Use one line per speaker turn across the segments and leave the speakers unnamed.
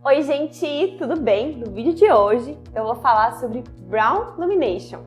Oi gente, tudo bem? No vídeo de hoje eu vou falar sobre Brow Lamination.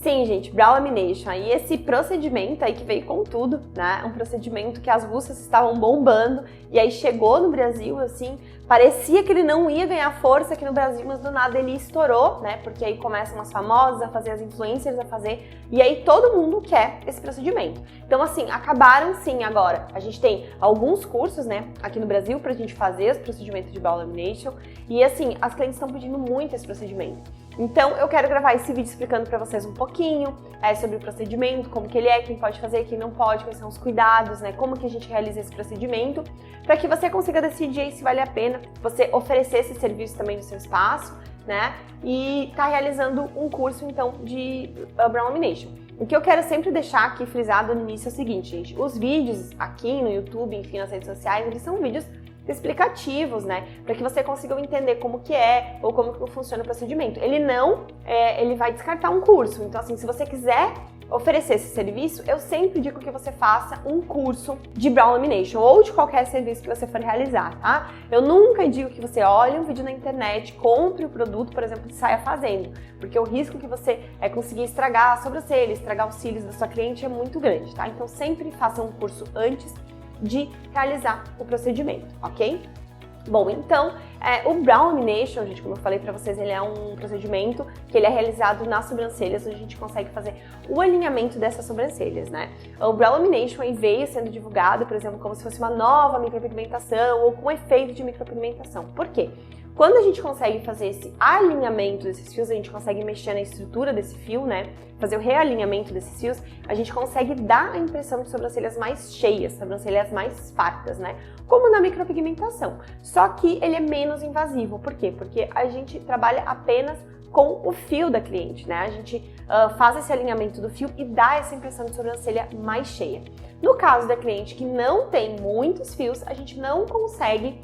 Sim, gente, Brow Lamination, aí esse procedimento aí que veio com tudo, né? Um procedimento que as russas estavam bombando e aí chegou no Brasil, assim, parecia que ele não ia ganhar força aqui no Brasil, mas do nada ele estourou, né? Porque aí começam as famosas a fazer, as influencers a fazer, e aí todo mundo quer esse procedimento. Então, assim, acabaram sim agora. A gente tem alguns cursos, né, aqui no Brasil pra gente fazer esse procedimento de Brow Lamination, e assim, as clientes estão pedindo muito esse procedimento. Então, eu quero gravar esse vídeo explicando pra vocês um pouquinho sobre o procedimento, como que ele é, quem pode fazer, quem não pode, quais são os cuidados, né, como que a gente realiza esse procedimento, para que você consiga decidir aí se vale a pena você oferecer esse serviço também no seu espaço, né, e tá realizando um curso, então, de Brow Lamination. O que eu quero sempre deixar aqui frisado no início é o seguinte, gente, os vídeos aqui no YouTube, enfim, nas redes sociais, eles são vídeos explicativos, né, para que você consiga entender como que é ou como que funciona o procedimento. Ele vai descartar um curso, então assim, se você quiser oferecer esse serviço, eu sempre digo que você faça um curso de Brow Lamination ou de qualquer serviço que você for realizar, tá? Eu nunca digo que você olhe um vídeo na internet, compre o produto, por exemplo, e saia fazendo, porque o risco que você conseguir estragar a sobrancelha, estragar os cílios da sua cliente é muito grande, tá? Então sempre faça um curso antes de realizar o procedimento, ok? Bom, então, o Brow Lamination, gente, como eu falei pra vocês, ele é um procedimento que ele é realizado nas sobrancelhas, onde a gente consegue fazer o alinhamento dessas sobrancelhas, né? O Brow Lamination aí veio sendo divulgado, por exemplo, como se fosse uma nova micropigmentação ou com efeito de micropigmentação. Por quê? Quando a gente consegue fazer esse alinhamento desses fios, a gente consegue mexer na estrutura desse fio, né? Fazer o realinhamento desses fios, a gente consegue dar a impressão de sobrancelhas mais cheias, sobrancelhas mais fartas, né? Como na micropigmentação. Só que ele é menos invasivo. Por quê? Porque a gente trabalha apenas com o fio da cliente, né? A gente faz esse alinhamento do fio e dá essa impressão de sobrancelha mais cheia. No caso da cliente que não tem muitos fios, a gente não consegue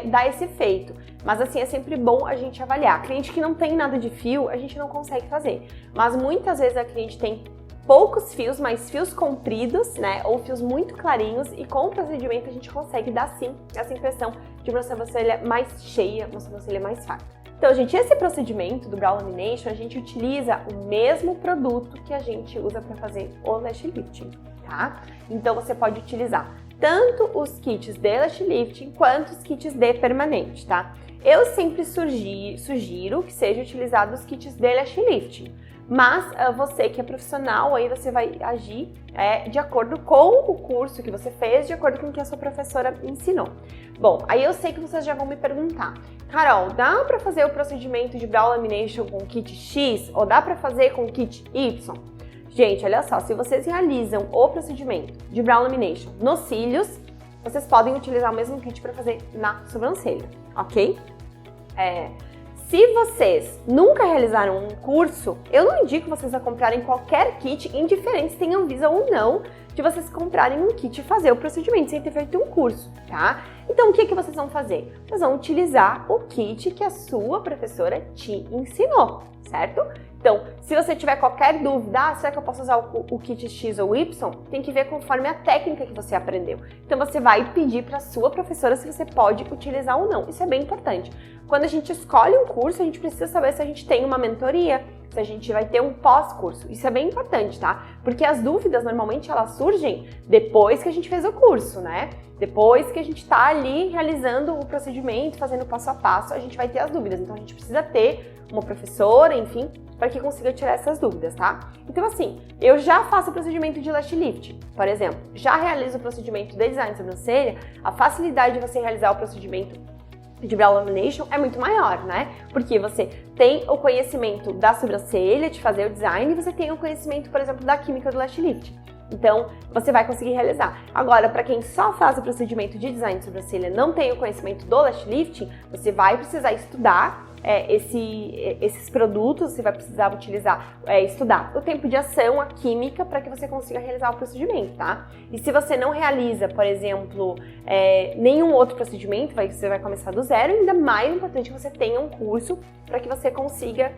dar esse efeito. Mas assim, é sempre bom a gente avaliar. A cliente que não tem nada de fio, a gente não consegue fazer. Mas muitas vezes a cliente tem poucos fios, mas fios compridos, né? Ou fios muito clarinhos, e com o procedimento a gente consegue dar sim essa impressão de uma sobrancelha mais cheia, uma sobrancelha mais farta. Então, gente, esse procedimento do Brow Lamination, a gente utiliza o mesmo produto que a gente usa para fazer o lash lifting, tá? Então, você pode utilizar tanto os kits de lash lifting quanto os kits de permanente, tá? Eu sempre sugiro que seja utilizado os kits de lash lifting, mas você que é profissional, aí você vai agir de acordo com o curso que você fez, de acordo com o que a sua professora ensinou. Bom, aí eu sei que vocês já vão me perguntar, Carol, dá pra fazer o procedimento de Brow Lamination com o kit X ou dá pra fazer com o kit Y? Gente, olha só, se vocês realizam o procedimento de Brow Lamination nos cílios, vocês podem utilizar o mesmo kit para fazer na sobrancelha, ok? Se vocês nunca realizaram um curso, eu não indico vocês a comprarem qualquer kit, indiferente se tem Anvisa ou não, de vocês comprarem um kit e fazer o procedimento sem ter feito um curso, tá? Então, o que vocês vão fazer? Vocês vão utilizar o kit que a sua professora te ensinou, certo? Então, se você tiver qualquer dúvida, será que eu posso usar o kit X ou Y? Tem que ver conforme a técnica que você aprendeu. Então, você vai pedir para a sua professora se você pode utilizar ou não. Isso é bem importante. Quando a gente escolhe um curso, a gente precisa saber se a gente tem uma mentoria, se a gente vai ter um pós-curso. Isso é bem importante, tá? Porque as dúvidas, normalmente, elas surgem depois que a gente fez o curso, né? Depois que a gente tá ali realizando o procedimento, fazendo passo a passo, a gente vai ter as dúvidas. Então, a gente precisa ter uma professora, enfim, para que consiga tirar essas dúvidas, tá? Então, assim, eu já faço o procedimento de lash lift, por exemplo, já realizo o procedimento de design de sobrancelha, a facilidade de você realizar o procedimento de Brow Lamination é muito maior, né? Porque você tem o conhecimento da sobrancelha, de fazer o design, e você tem o conhecimento, por exemplo, da química do lash lift. Então, você vai conseguir realizar. Agora, para quem só faz o procedimento de design de sobrancelha, não tem o conhecimento do lash lifting, você vai precisar estudar esses produtos, você vai precisar estudar o tempo de ação, a química, para que você consiga realizar o procedimento, tá? E se você não realiza, por exemplo, nenhum outro procedimento, você vai começar do zero, ainda mais importante que você tenha um curso para que você consiga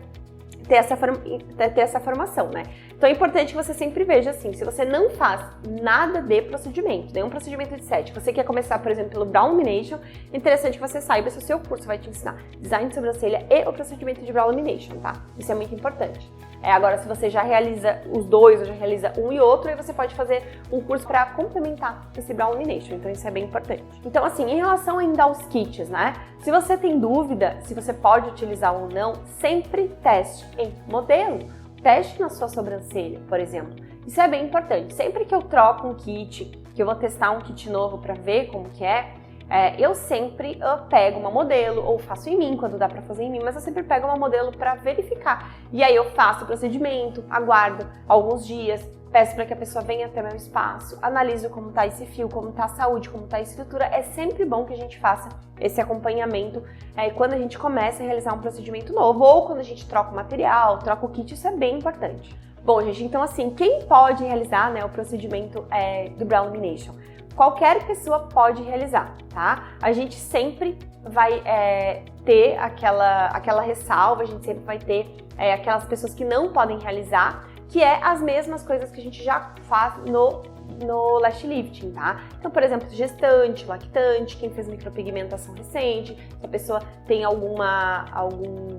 ter essa formação, né? Então é importante que você sempre veja assim, se você não faz nada de procedimento, nenhum procedimento de estética, você quer começar, por exemplo, pelo Brow Lamination, é interessante que você saiba se o seu curso vai te ensinar design de sobrancelha e o procedimento de Brow Lamination, tá? Isso é muito importante. Agora, se você já realiza os dois, ou já realiza um e outro, aí você pode fazer um curso para complementar esse Brow Lamination, então isso é bem importante. Então, assim, em relação ainda aos kits, né? Se você tem dúvida se você pode utilizar ou não, sempre teste em modelo. Teste na sua sobrancelha, por exemplo. Isso é bem importante. Sempre que eu troco um kit, que eu vou testar um kit novo para ver como que eu sempre pego uma modelo, ou faço em mim, quando dá pra fazer em mim, mas eu sempre pego uma modelo pra verificar. E aí eu faço o procedimento, aguardo alguns dias, peço para que a pessoa venha até meu espaço, analiso como tá esse fio, como tá a saúde, como tá a estrutura. É sempre bom que a gente faça esse acompanhamento quando a gente começa a realizar um procedimento novo, ou quando a gente troca o material, troca o kit, isso é bem importante. Bom, gente, então assim, quem pode realizar, né, o procedimento do Brow Lamination? Qualquer pessoa pode realizar, tá? A gente sempre vai ter aquela ressalva, a gente sempre vai ter aquelas pessoas que não podem realizar, que é as mesmas coisas que a gente já faz no lash lifting, tá? Então, por exemplo, gestante, lactante, quem fez micropigmentação recente, se a pessoa tem algum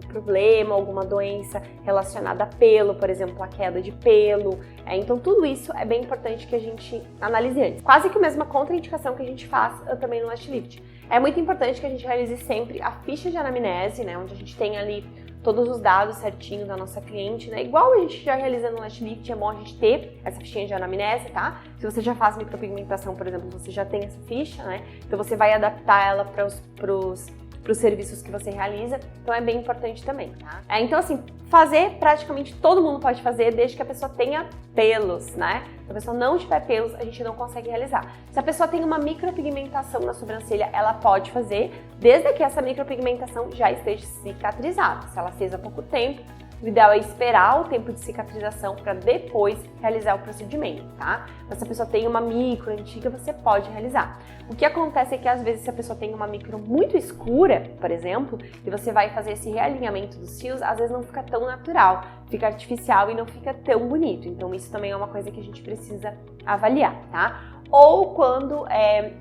problema, alguma doença relacionada a pelo, por exemplo, a queda de pelo. Então, tudo isso é bem importante que a gente analise antes. Quase que a mesma contraindicação que a gente faz também no lash lifting. É muito importante que a gente realize sempre a ficha de anamnese, né? Onde a gente tem ali todos os dados certinho da nossa cliente, né? Igual a gente já realiza no lash lifting, é bom a gente ter essa fichinha de anamnese, tá? Se você já faz micropigmentação, por exemplo, você já tem essa ficha, né? Então você vai adaptar ela para os serviços que você realiza, então é bem importante também, tá? Então assim, fazer praticamente todo mundo pode fazer, desde que a pessoa tenha pelos, né? Se a pessoa não tiver pelos, a gente não consegue realizar. Se a pessoa tem uma micropigmentação na sobrancelha, ela pode fazer, desde que essa micropigmentação já esteja cicatrizada. Se ela fez há pouco tempo, o ideal é esperar o tempo de cicatrização para depois realizar o procedimento, tá? Mas se a pessoa tem uma micro antiga, você pode realizar. O que acontece é que às vezes se a pessoa tem uma micro muito escura, por exemplo, e você vai fazer esse realinhamento dos fios, às vezes não fica tão natural, fica artificial e não fica tão bonito. Então isso também é uma coisa que a gente precisa avaliar, tá? Ou quando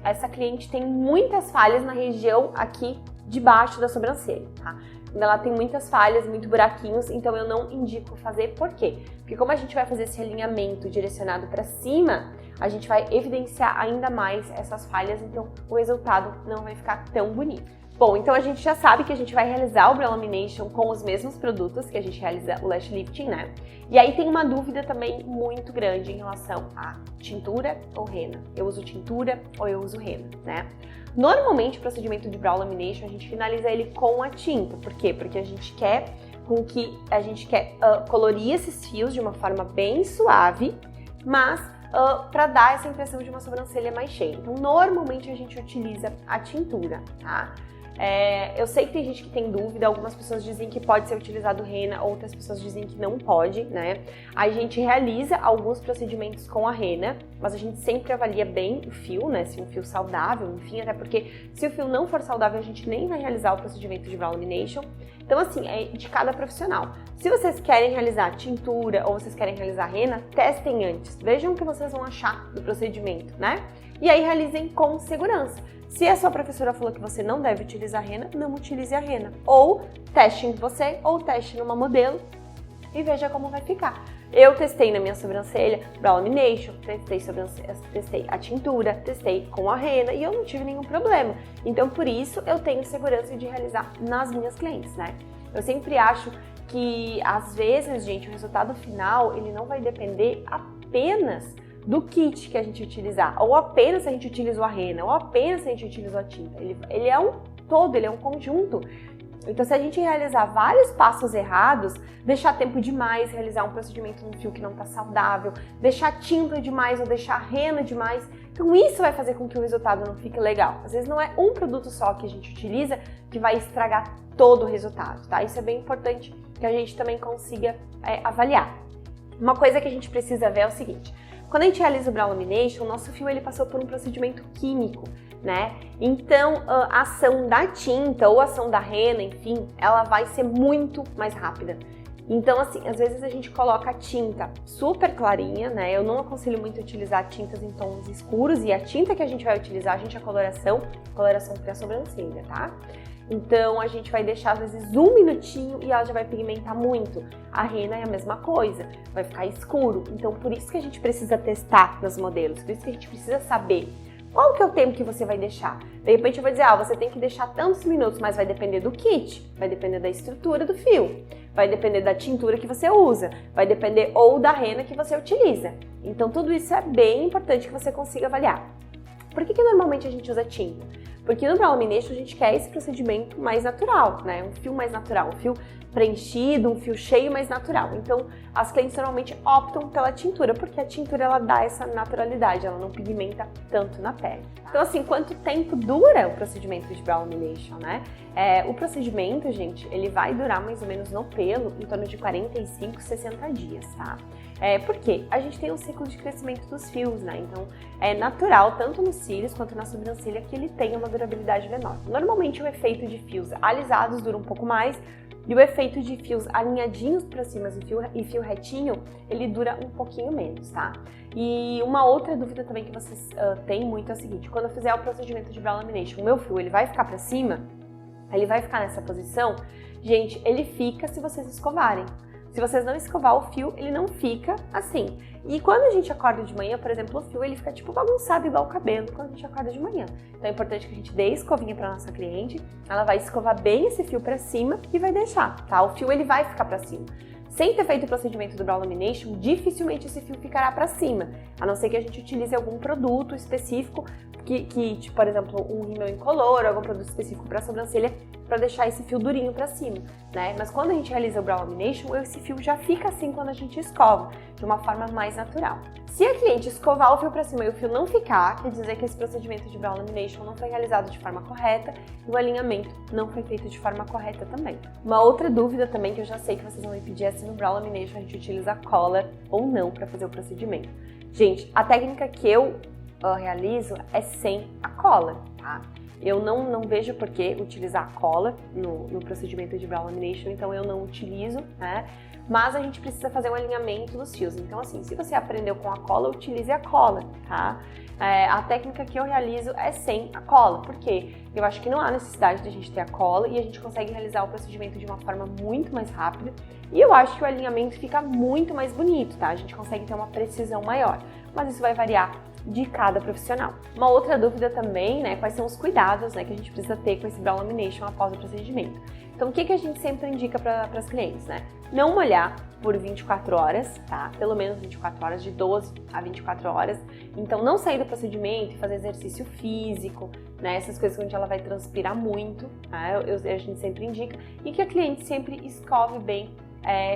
essa cliente tem muitas falhas na região aqui debaixo da sobrancelha, tá? Quando ela tem muitas falhas, muito buraquinhos, então eu não indico fazer. Por quê? Porque como a gente vai fazer esse alinhamento direcionado para cima, a gente vai evidenciar ainda mais essas falhas, então o resultado não vai ficar tão bonito. Bom, então a gente já sabe que a gente vai realizar o Brow Lamination com os mesmos produtos que a gente realiza o lash lifting, né? E aí tem uma dúvida também muito grande em relação a tintura ou rena. Eu uso tintura ou eu uso rena, né? Normalmente o procedimento de Brow Lamination a gente finaliza ele com a tinta. Por quê? Porque a gente quer colorir esses fios de uma forma bem suave, mas para dar essa impressão de uma sobrancelha mais cheia. Então, normalmente a gente utiliza a tintura, tá? Eu sei que tem gente que tem dúvida, algumas pessoas dizem que pode ser utilizado rena, outras pessoas dizem que não pode, né? A gente realiza alguns procedimentos com a rena, mas a gente sempre avalia bem o fio, né? Se um fio saudável, enfim, até porque se o fio não for saudável, a gente nem vai realizar o procedimento de Brow Lamination. Então, assim, é de cada profissional. Se vocês querem realizar tintura ou vocês querem realizar rena, testem antes. Vejam o que vocês vão achar do procedimento, né? E aí realizem com segurança. Se a sua professora falou que você não deve utilizar rena, não utilize a rena. Ou teste em você, ou teste numa modelo e veja como vai ficar. Eu testei na minha sobrancelha Brow Lamination, testei a tintura, testei com a rena e eu não tive nenhum problema. Então, por isso, eu tenho segurança de realizar nas minhas clientes, né? Eu sempre acho que, às vezes, gente, o resultado final, ele não vai depender apenas do kit que a gente utilizar, ou apenas se a gente utilizou a rena, ou apenas se a gente utilizou a tinta. Ele é um todo, ele é um conjunto. Então, se a gente realizar vários passos errados, deixar tempo demais, realizar um procedimento no fio que não está saudável, deixar tinta demais ou deixar rena demais, então isso vai fazer com que o resultado não fique legal. Às vezes não é um produto só que a gente utiliza que vai estragar todo o resultado, tá? Isso é bem importante que a gente também consiga avaliar. Uma coisa que a gente precisa ver é o seguinte: quando a gente realiza o Brow Lamination, o nosso fio ele passou por um procedimento químico, né? Então, a ação da tinta ou a ação da rena, enfim, ela vai ser muito mais rápida. Então, assim, às vezes a gente coloca a tinta super clarinha, né? Eu não aconselho muito utilizar tintas em tons escuros, e a tinta que a gente vai utilizar, gente, é a coloração para a sobrancelha, tá? Então, a gente vai deixar, às vezes, 1 minutinho e ela já vai pigmentar muito. A rena é a mesma coisa, vai ficar escuro. Então, por isso que a gente precisa testar nos modelos, por isso que a gente precisa saber qual que é o tempo que você vai deixar. De repente, eu vou dizer, você tem que deixar tantos minutos, mas vai depender do kit, vai depender da estrutura do fio, vai depender da tintura que você usa, vai depender ou da rena que você utiliza. Então, tudo isso é bem importante que você consiga avaliar. Por que normalmente a gente usa tinta? Porque no Brow Lamination a gente quer esse procedimento mais natural, né? Um fio mais natural, um fio preenchido, um fio cheio mais natural. Então, as clientes normalmente optam pela tintura, porque a tintura ela dá essa naturalidade, ela não pigmenta tanto na pele. Então, assim, quanto tempo dura o procedimento de Brow Lamination, né? O procedimento, gente, ele vai durar mais ou menos no pelo em torno de 45, 60 dias, tá? Por quê? A gente tem um ciclo de crescimento dos fios, né? Então, é natural, tanto nos cílios quanto na sobrancelha, que ele tenha uma durabilidade menor. Normalmente, o efeito de fios alisados dura um pouco mais, e o efeito de fios alinhadinhos para cima e fio retinho, ele dura um pouquinho menos, tá? E uma outra dúvida também que vocês têm muito é o seguinte: quando eu fizer o procedimento de Brow Lamination, o meu fio, ele vai ficar para cima? Ele vai ficar nessa posição? Gente, ele fica se vocês escovarem. Se vocês não escovar o fio, ele não fica assim. E quando a gente acorda de manhã, por exemplo, o fio ele fica tipo bagunçado igual o cabelo quando a gente acorda de manhã. Então é importante que a gente dê escovinha para nossa cliente, ela vai escovar bem esse fio para cima e vai deixar, tá? O fio ele vai ficar para cima. Sem ter feito o procedimento do Brow Lamination, dificilmente esse fio ficará para cima, a não ser que a gente utilize algum produto específico, tipo, por exemplo, um rímel incolor, algum produto específico para sobrancelha, para deixar esse fio durinho para cima, né? Mas quando a gente realiza o Brow Lamination, esse fio já fica assim quando a gente escova, de uma forma mais natural. Se a cliente escovar o fio para cima e o fio não ficar, quer dizer que esse procedimento de Brow Lamination não foi realizado de forma correta e o alinhamento não foi feito de forma correta também. Uma outra dúvida também que eu já sei que vocês vão me pedir é se no Brow Lamination a gente utiliza cola ou não para fazer o procedimento. Gente, a técnica que eu realizo é sem a cola, tá? Eu não vejo por que utilizar a cola no procedimento de Brow Lamination, então eu não utilizo, né? Mas a gente precisa fazer um alinhamento dos fios. Então, assim, se você aprendeu com a cola, utilize a cola, tá? A técnica que eu realizo é sem a cola, porque eu acho que não há necessidade de a gente ter a cola e a gente consegue realizar o procedimento de uma forma muito mais rápida. E eu acho que o alinhamento fica muito mais bonito, tá? A gente consegue ter uma precisão maior, mas isso vai variar de cada profissional. Uma outra dúvida também, né, quais são os cuidados, né, que a gente precisa ter com esse Brow Lamination após o procedimento. Então, o que a gente sempre indica para as clientes, né? Não molhar por 24 horas, tá? Pelo menos 24 horas, de 12 a 24 horas. Então, não sair do procedimento e fazer exercício físico, né? Essas coisas onde ela vai transpirar muito, tá? A gente sempre indica. E que a cliente sempre escove bem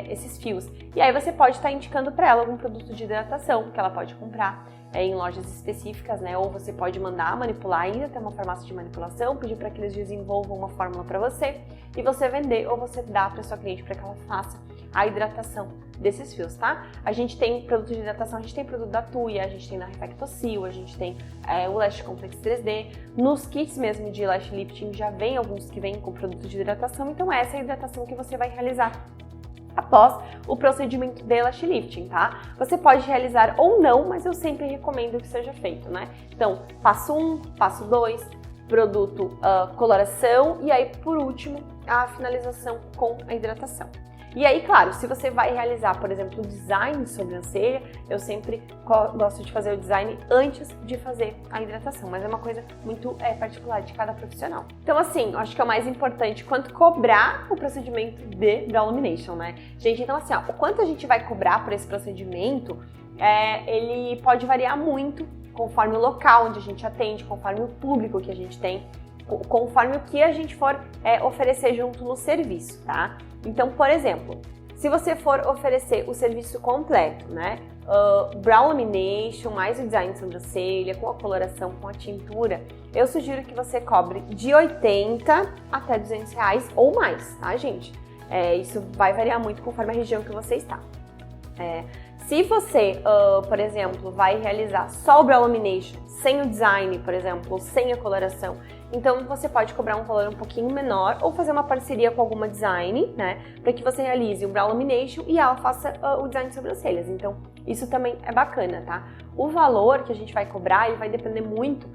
esses fios. E aí você pode estar indicando para ela algum produto de hidratação que ela pode comprar em lojas específicas, né? Ou você pode mandar manipular ainda, ter uma farmácia de manipulação, pedir para que eles desenvolvam uma fórmula para você e você vender, ou você dá para sua cliente para que ela faça a hidratação desses fios, tá? A gente tem produto de hidratação, a gente tem produto da Tuya, a gente tem da Reflectocil, a gente tem o Lash Complex 3D. Nos kits mesmo de lash lifting já vem alguns que vêm com produto de hidratação, então essa é a hidratação que você vai realizar após o procedimento de lash lifting, tá? Você pode realizar ou não, mas eu sempre recomendo que seja feito, né? Então, passo 1, passo 2, produto coloração e aí, por último, a finalização com a hidratação. E aí, claro, se você vai realizar, por exemplo, o design de sobrancelha, eu sempre gosto de fazer o design antes de fazer a hidratação, mas é uma coisa muito particular de cada profissional. Então, assim, eu acho que é o mais importante quanto cobrar o procedimento de Brow Lamination, né? Gente, então assim, o quanto a gente vai cobrar por esse procedimento, ele pode variar muito conforme o local onde a gente atende, conforme o público que a gente tem, conforme o que a gente for oferecer junto no serviço, tá? Então, por exemplo, se você for oferecer o serviço completo, né? Brow Lamination, mais o design de sobrancelha, com a coloração, com a tintura, eu sugiro que você cobre de 80 até 200 reais ou mais, tá, gente? Isso vai variar muito conforme a região que você está. Se você, por exemplo, vai realizar só o Brow Lamination, sem o design, por exemplo, ou sem a coloração, Então você pode cobrar um valor um pouquinho menor ou fazer uma parceria com alguma design, né, para que você realize o brow lamination e ela faça o design de sobrancelhas. Então isso também é bacana, tá? O valor que a gente vai cobrar, ele vai depender muito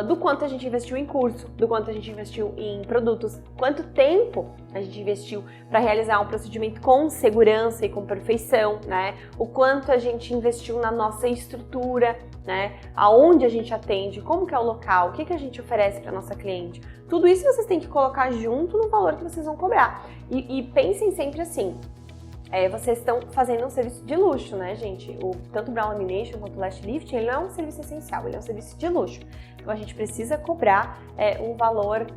do quanto a gente investiu em curso, do quanto a gente investiu em produtos, quanto tempo a gente investiu para realizar um procedimento com segurança e com perfeição, né? O quanto a gente investiu na nossa estrutura, né? Aonde a gente atende, como que é o local, o que que a gente oferece para nossa cliente. Tudo isso vocês têm que colocar junto no valor que vocês vão cobrar. E pensem sempre assim, vocês estão fazendo um serviço de luxo, né, gente? Tanto o brow lamination quanto o lash lifting, ele não é um serviço essencial, ele é um serviço de luxo. Então a gente precisa cobrar um valor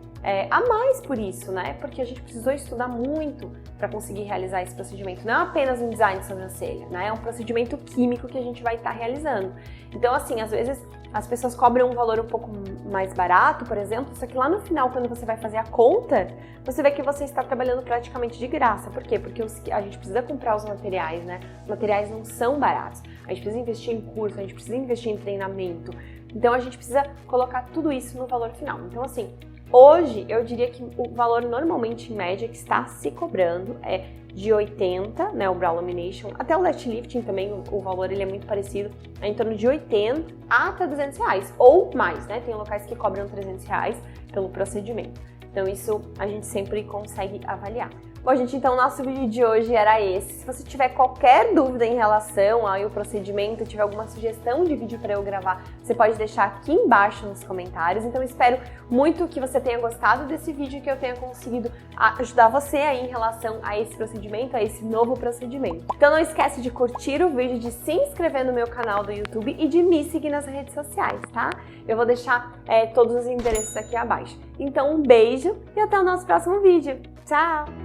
a mais por isso, né? Porque a gente precisou estudar muito para conseguir realizar esse procedimento. Não é apenas um design de sobrancelha, né? É um procedimento químico que a gente vai estar realizando. Então, assim, às vezes as pessoas cobram um valor um pouco mais barato, por exemplo, só que lá no final, quando você vai fazer a conta, você vê que você está trabalhando praticamente de graça. Por quê? Porque a gente precisa comprar os materiais, né? Os materiais não são baratos. A gente precisa investir em curso, a gente precisa investir em treinamento. Então, a gente precisa colocar tudo isso no valor final. Então, assim, hoje eu diria que o valor normalmente em média que está se cobrando é de 80, né, o brow lamination, até o lash lifting também, o valor ele é muito parecido, é em torno de 80 até 200 reais, ou mais, né, tem locais que cobram 300 reais pelo procedimento. Então isso a gente sempre consegue avaliar. Bom, gente, então o nosso vídeo de hoje era esse. Se você tiver qualquer dúvida em relação ao procedimento, tiver alguma sugestão de vídeo para eu gravar, você pode deixar aqui embaixo nos comentários. Então espero muito que você tenha gostado desse vídeo, que eu tenha conseguido ajudar você aí em relação a esse procedimento, a esse novo procedimento. Então não esquece de curtir o vídeo, de se inscrever no meu canal do YouTube e de me seguir nas redes sociais, tá? Eu vou deixar todos os endereços aqui abaixo. Então um beijo e até o nosso próximo vídeo. Tchau!